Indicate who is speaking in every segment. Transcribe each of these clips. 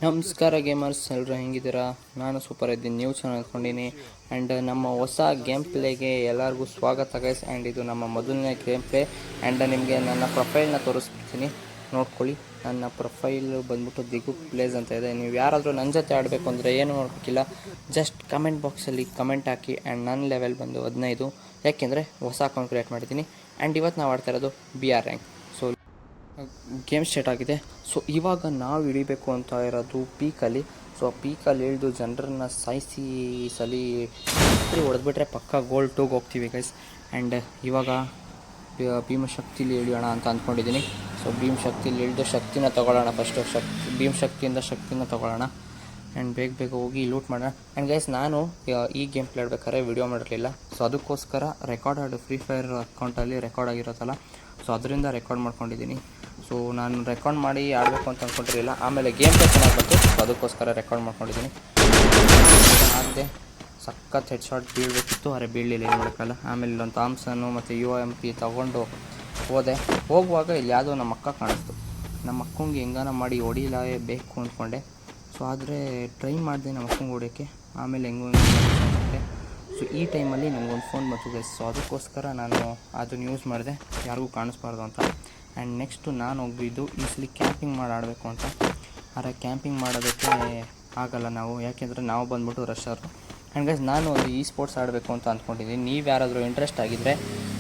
Speaker 1: ನಮಸ್ಕಾರ ಗೇಮರ್ಸ್, ಎಲ್ಲರೂ ಹೆಂಗಿದ್ದೀರಾ? ನಾನು ಸೂಪರ್ ಇದ್ದೀನಿ. ನೀವು ಚೆನ್ನಾಗಿ ಅಂದ್ಕೊಂಡಿನಿ. ಆ್ಯಂಡ್ ನಮ್ಮ ಹೊಸ ಗೇಮ್ ಪ್ಲೇಗೆ ಎಲ್ಲರಿಗೂ ಸ್ವಾಗತ ಗೈಸ್. ಆ್ಯಂಡ್ ಇದು ನಮ್ಮ ಮೊದಲನೇ ಗೇಮ್ ಪ್ಲೇ. ಆ್ಯಂಡ್ ನಿಮಗೆ ನನ್ನ ಪ್ರೊಫೈಲ್ನ ತೋರಿಸ್ತೀನಿ, ನೋಡ್ಕೊಳ್ಳಿ. ನನ್ನ ಪ್ರೊಫೈಲ್ ಬಂದ್ಬಿಟ್ಟು ದಿಗು ಪ್ಲೇಸ್ ಅಂತ ಇದೆ. ನೀವು ಯಾರಾದರೂ ನನ್ನ ಜೊತೆ ಆಡಬೇಕು ಅಂದರೆ ಏನು ನೋಡಬೇಕಿಲ್ಲ, ಜಸ್ಟ್ ಕಮೆಂಟ್ ಬಾಕ್ಸಲ್ಲಿ ಕಮೆಂಟ್ ಹಾಕಿ. ಆ್ಯಂಡ್ ನನ್ನ ಲೆವೆಲ್ ಬಂದು 15, ಯಾಕೆಂದರೆ ಹೊಸ ಅಕೌಂಟ್ ಕ್ರಿಯೇಟ್ ಮಾಡಿದ್ದೀನಿ. ಆ್ಯಂಡ್ ಇವತ್ತು ನಾವು ಆಡ್ತಾ ಇರೋದು BR rank. So game start ಆಗಿದೆ. ಸೊ ಇವಾಗ ನಾವು ಇಳಿಬೇಕು ಅಂತ ಇರೋದು ಪೀಕಲ್ಲಿ. ಸೊ ಆ ಪೀಕಲ್ಲಿ ಇಳಿದು ಜನರನ್ನ ಸಾಯಿಸಿ ಸಲಿ ಹೊಡೆದ್ಬಿಟ್ರೆ ಪಕ್ಕ ಗೋಲ್ಡ್ 2ಗೆ ಹೋಗ್ತೀವಿ ಗೈಸ್. ಆ್ಯಂಡ್ ಇವಾಗ ಭೀಮಶಕ್ತಿಲಿ ಇಳಿಯೋಣ ಅಂತ ಅಂದ್ಕೊಂಡಿದ್ದೀನಿ. ಸೊ ಭೀಮಶಕ್ತಿಲಿ ಇಳಿದು ಶಕ್ತಿನ ತೊಗೊಳ್ಳೋಣ. ಫಸ್ಟು ಭೀಮಶಕ್ತಿಯಿಂದ ಶಕ್ತಿನ ತೊಗೊಳ್ಳೋಣ. ಆ್ಯಂಡ್ ಬೇಗ ಹೋಗಿ ಲೂಟ್ ಮಾಡೋಣ. ಆ್ಯಂಡ್ ಗೈಸ್, ನಾನು ಈ ಗೇಮ್ ಪ್ಲೇ ಆಡಬೇಕಾದ್ರೆ ವಿಡಿಯೋ ಮಾಡಿರಲಿಲ್ಲ. ಸೊ ಅದಕ್ಕೋಸ್ಕರ ರೆಕಾರ್ಡ್ ಫ್ರೀ ಫೈರ್ ಅಕೌಂಟಲ್ಲಿ ರೆಕಾರ್ಡ್ ಆಗಿರೋತ್ತಲ್ಲ, ಸೊ ಅದರಿಂದ ರೆಕಾರ್ಡ್ ಮಾಡ್ಕೊಂಡಿದ್ದೀನಿ. ಸೊ ನಾನು ರೆಕಾರ್ಡ್ ಮಾಡಿ ಆಡಬೇಕು ಅಂತ ಅಂದ್ಕೊಂಡಿರಲಿಲ್ಲ. ಆಮೇಲೆ ಗೇಮ್ ಪ್ಲೇ ಚೆನ್ನಾಗಿ ಬಂತು, ಸೊ ಅದಕ್ಕೋಸ್ಕರ ರೆಕಾರ್ಡ್ ಮಾಡ್ಕೊಂಡಿದ್ದೀನಿ. ಆಗದೆ ಸಖತ್ ಹೆಡ್ ಶಾಟ್ ಬೀಳಬೇಕಿತ್ತು, ಆದರೆ ಬೀಳಲಿಲ್ಲ, ಏನು ಮಾಡೋಕ್ಕಲ್ಲ. ಆಮೇಲೆ ಇಲ್ಲೊಂದು ಥಾಮ್ಸನ್ನು ಮತ್ತು UMP ತೊಗೊಂಡು ಹೋಗುವಾಗ ಇಲ್ಲಿ ಯಾವುದೋ ನಮ್ಮ ಅಕ್ಕ ಕಾಣಿಸ್ತು. ನಮ್ಮ ಅಕ್ಕಂಗೆ ಹೆಂಗಾನ ಮಾಡಿ ಹೊಡಿಲೇಬೇಕು ಅಂದ್ಕೊಂಡೆ. ಸೊ ಆದರೆ ಟ್ರೈ ಮಾಡಿದೆ ನಮ್ಮ ಅಕ್ಕಂಗೆ ಹೊಡಿಯೋಕ್ಕೆ. ಆಮೇಲೆ ಹೆಂಗೋ ಸೊ ಈ ಟೈಮಲ್ಲಿ ನನಗೊಂದು ಫೋನ್ ಬಂತು. ಸೊ ಅದಕ್ಕೋಸ್ಕರ ನಾನು ಅದನ್ನು ಯೂಸ್ ಮಾಡಿದೆ, ಯಾರಿಗೂ ಕಾಣಿಸ್ಬಾರ್ದು ಅಂತ. ಆ್ಯಂಡ್ ನೆಕ್ಸ್ಟು ನಾನು ಹೋಗಿದ್ದು ಈ ಸಲ ಕ್ಯಾಂಪಿಂಗ್ ಮಾಡಿ ಆಡಬೇಕು ಅಂತ. ಆದರೆ ಕ್ಯಾಂಪಿಂಗ್ ಮಾಡೋದಕ್ಕೆ ಆಗಲ್ಲ ನಾವು, ಯಾಕೆಂದರೆ ನಾವು ಬಂದ್ಬಿಟ್ಟು ರಶರು. ಆ್ಯಂಡ್ ಗೈಸ್, ನಾನು ಒಂದು ಸ್ಪೋರ್ಟ್ಸ್ ಆಡಬೇಕು ಅಂತ ಅಂದ್ಕೊಂಡಿದ್ದೀನಿ. ನೀವು ಯಾರಾದರೂ ಇಂಟ್ರೆಸ್ಟ್ ಆಗಿದ್ದರೆ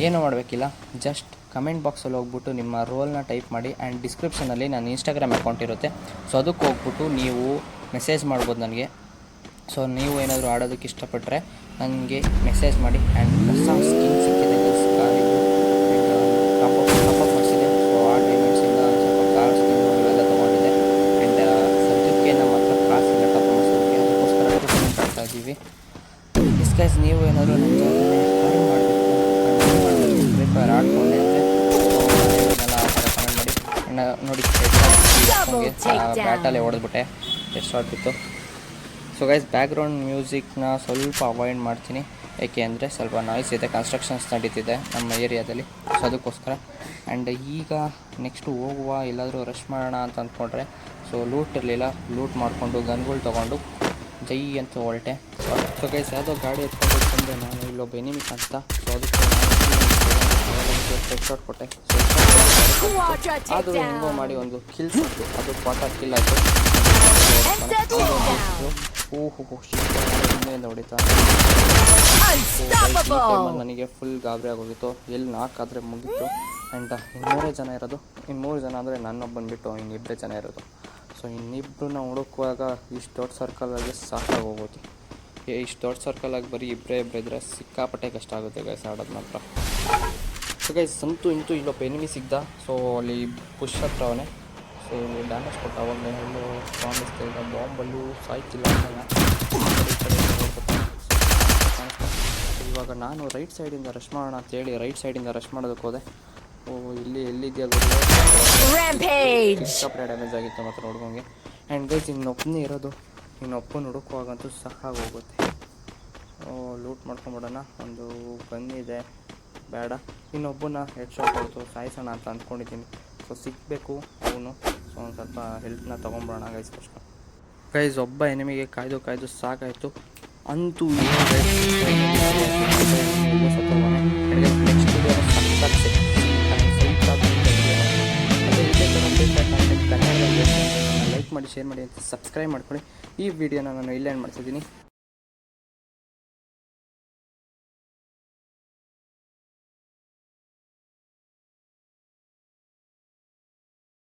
Speaker 1: ಏನೂ ಮಾಡಬೇಕಿಲ್ಲ, ಜಸ್ಟ್ ಕಮೆಂಟ್ ಬಾಕ್ಸಲ್ಲಿ ಹೋಗ್ಬಿಟ್ಟು ನಿಮ್ಮ ರೋಲ್ನ ಟೈಪ್ ಮಾಡಿ. ಆ್ಯಂಡ್ ಡಿಸ್ಕ್ರಿಪ್ಷನಲ್ಲಿ ನನ್ನ ಇನ್ಸ್ಟಾಗ್ರಾಮ್ ಅಕೌಂಟ್ ಇರುತ್ತೆ. ಸೊ ಅದಕ್ಕೆ ಹೋಗ್ಬಿಟ್ಟು ನೀವು ಮೆಸೇಜ್ ಮಾಡ್ಬೋದು ನನಗೆ. ಸೊ ನೀವು ಏನಾದರೂ ಆಡೋದಕ್ಕೆ ಇಷ್ಟಪಟ್ಟರೆ ನನಗೆ ಮೆಸೇಜ್ ಮಾಡಿ. ಆ್ಯಂಡ್ ಹೊಸ ಸ್ಕಿನ್ ಸಿಕ್ಕಿದೆ ಟಾಪ್ ಮಾಡಿಸಿದೆ. ಸೊ ಆ ಡೈಮೆಂಡ್ಸಿಂದ ಸ್ವಲ್ಪ ಕಾರ್ ಸ್ಕಿನ್ ಇವೆಲ್ಲ ತೊಗೊಂಡಿದೆ. ಆ್ಯಂಡ್ ಸದ್ಯಕ್ಕೆ ನಮ್ಮ ಹತ್ರ ಕಾಸಿಲ್ಲ ಟಾಪ್ ಮಾಡಿಸೋದಕ್ಕೆ, ಅದಕ್ಕೋಸ್ಕರ ಆಡ್ತಾ ಇದ್ದೀವಿ. ಗೈಸ್, ನೀವು ಏನಾದರೂ ನನ್ನ ಜೊತೆ ಅರ್ನ್ ಮಾಡಬೇಕು, ಪ್ರಿಪೇರ್ ಆಡ್ಕೊಂಡೆ ಅಂದರೆ ಇದನ್ನೆಲ್ಲ ಆ ಥರ ಕಮೆಂಟ್ ಮಾಡಿ. ನೋಡಿ, ಬ್ಯಾಟಲ್ಲೇ ಹೊಡೆದ್ಬಿಟ್ಟೆ, ಎಷ್ಟು ಶಾರ್ಟ್ ಬಿತ್ತು. ಸೊ ಗೈಸ್, ಬ್ಯಾಕ್ಗ್ರೌಂಡ್ ಮ್ಯೂಸಿಕ್ನ ಸ್ವಲ್ಪ ಅವಾಯ್ಡ್ ಮಾಡ್ತೀನಿ, ಏಕೆ ಅಂದರೆ ಸ್ವಲ್ಪ ನಾಯ್ಸ್ ಇದೆ, ಕನ್ಸ್ಟ್ರಕ್ಷನ್ಸ್ ನಡೀತಿದೆ ನಮ್ಮ ಏರಿಯಾದಲ್ಲಿ. ಸೊ ಅದಕ್ಕೋಸ್ಕರ. ಆ್ಯಂಡ್ ಈಗ ನೆಕ್ಸ್ಟು ಹೋಗುವ ಎಲ್ಲಾದರೂ ರಶ್ ಮಾಡೋಣ ಅಂತ ಅಂದ್ಕೊಂಡ್ರೆ, ಸೊ ಲೂಟ್ ಇರಲಿಲ್ಲ, ಲೂಟ್ ಮಾಡಿಕೊಂಡು ಗನ್ಗಳು ತೊಗೊಂಡು ಜೈ ಅಂತ ಹೊರಟೆ. ಸೊ ಗೈಸ್, ಯಾವುದೋ ಗಾಡಿ ಎತ್ಕೊಂಡು ಬಂದೆ ನಾನು, ಇಲ್ಲೊಬ್ಬ ಎನಿಮಿ ಅಂತ. ಸೊ ಅದಕ್ಕೆ ಹೆಡ್ ಶಾಟ್ ಕೊಟ್ಟೆ. ಅದು ಹೆಂಗೋ ಮಾಡಿ ಒಂದು ಕಿಲ್ ಸಿಕ್ತು, ಅದು ಕ್ವಾರ್ಟರ್ ಕಿಲ್ ಆಯಿತು. ಹಿಂದೆಯಿಂದ ಹೊಡಿತಾ ನನಗೆ ಫುಲ್ ಗಾಬರಿ ಆಗೋಗಿತ್ತು, ಎಲ್ಲಿ ನಾಲ್ಕಾದರೆ ಮುಗಿತ್ತು. ಆ್ಯಂಡ್ ಇನ್ನೂರೇ ಜನ ಇರೋದು, ಇನ್ನೂರು ಜನ ಅಂದರೆ ನನ್ನೊಬ್ಬಂದ್ಬಿಟ್ಟು ಇನ್ನಿಬ್ಬರೇ ಜನ ಇರೋದು. ಸೊ ಇನ್ನಿಬ್ಬರನ್ನ ಹುಡುಕುವಾಗ ಇಷ್ಟು ದೊಡ್ಡ ಸರ್ಕಲಾಗಿ ಸಾಕಾಗೋಗುತ್ತೆ. ಇಷ್ಟು ದೊಡ್ಡ ಸರ್ಕಲಾಗಿ ಬರೀ ಇಬ್ಬರೇ ಇದ್ದರೆ ಸಿಕ್ಕಾಪಟ್ಟೆ ಕಷ್ಟ ಆಗುತ್ತೆ ಗೈಸ್ ಆಡೋದು ಮಾತ್ರ. ಸೊ ಗೈಸ್, ಇಂತೂ ಇಲ್ಲೊಬ್ಬ ಎನಿಮಿ ಸಿಗ್ದ. ಸೊ ಅಲ್ಲಿ ಪುಷ್ ಹತ್ರ ಅವನೇ. ಸೊ ಡ್ಯಾಮೇಜ್ ಕೊಟ್ಟ, ಅವಾಗಲೇ ಎಲ್ಲೋ ಕಾಣಿಸ್ತಾ ಇಲ್ಲ, ಬಾಂಬಲ್ಲೂ ಸಾಯ್ತಿಲ್ಲ. ಇವಾಗ ನಾನು ರೈಟ್ ಸೈಡಿಂದ ರಶ್ ಮಾಡೋಣ ಅಂತೇಳಿ ರೈಟ್ ಸೈಡಿಂದ ರಶ್ ಮಾಡೋದಕ್ಕೆ ಹೋದೆ. ಎಲ್ಲಿದೆಯಾ ಸಿಕ್ಕಾಪಟ್ಟೆ ಡ್ಯಾಮೇಜ್ ಆಗಿತ್ತು ಮಾತ್ರ ನೋಡ್ಕೊಂಗೆ. ಆ್ಯಂಡ್ ಗೈಸ್, ಇನ್ನೊಬ್ಬನೇ ಇರೋದು, ಇನ್ನೊಬ್ಬನ ಹುಡುಕುವಾಗಂತೂ ಸಾಕಾಗೋಗುತ್ತೆ. ಲೂಟ್ ಮಾಡ್ಕೊಂಬಿಡೋಣ. ಒಂದು ಬಂದಿದೆ, ಬೇಡ, ಇನ್ನೊಬ್ಬನ ಹೆಡ್ ಶಾಟ್ ಹೊಡೆದು ಸಾಯಿಸೋಣ ಅಂತ ಅಂದ್ಕೊಂಡಿದ್ದೀನಿ. ಸೊ ಸಿಗಬೇಕು ಅವನು. ಸೊ ಒಂದು ಸ್ವಲ್ಪ ಹೆಲ್ಪ್ನ ತೊಗೊಂಬಿಡೋಣ ಗೈಸ್ ಫಸ್ಟ್. ಗೈಸ್, ಒಬ್ಬ ಎನಿಮಿಗೆ ಕಾಯ್ದು ಸಾಕಾಯಿತು. ಅಂತೂ ನೆಕ್ಸ್ಟ್ ಲೈಕ್ ಮಾಡಿ, ಶೇರ್ ಮಾಡಿ, ಅಂತ ಸಬ್ಸ್ಕ್ರೈಬ್ ಮಾಡ್ಕೊಳ್ಳಿ. ಈ ವಿಡಿಯೋನ ನಾನು ಇಲ್ಲೇ ಮಾಡ್ತಿದ್ದೀನಿ.